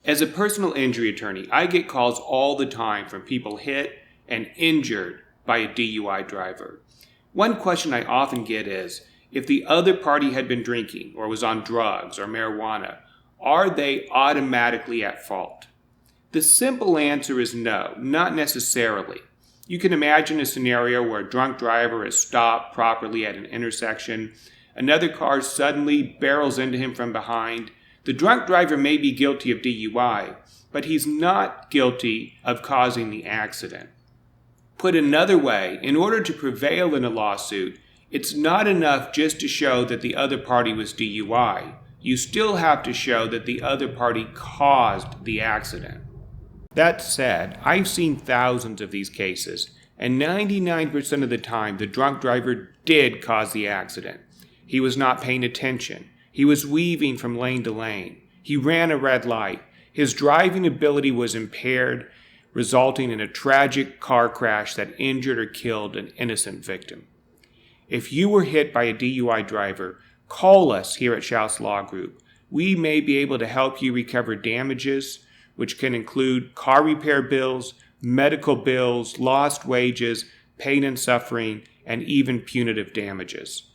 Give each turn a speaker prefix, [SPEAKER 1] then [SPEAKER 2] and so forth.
[SPEAKER 1] As a personal injury attorney, I get calls all the time from people hit and injured by a DUI driver. One question I often get is, if the other party had been drinking or was on drugs or marijuana, are they automatically at fault? The simple answer is no, not necessarily. You can imagine a scenario where a drunk driver is stopped properly at an intersection. Another car suddenly barrels into him from behind. The drunk driver may be guilty of DUI, but he's not guilty of causing the accident. Put another way, in order to prevail in a lawsuit, it's not enough just to show that the other party was DUI. You still have to show that the other party caused the accident. That said, I've seen thousands of these cases, and 99% of the time the drunk driver did cause the accident. He was not paying attention. He was weaving from lane to lane. He ran a red light. His driving ability was impaired, resulting in a tragic car crash that injured or killed an innocent victim. If you were hit by a DUI driver, call us here at Shouse Law Group. We may be able to help you recover damages, which can include car repair bills, medical bills, lost wages, pain and suffering, and even punitive damages.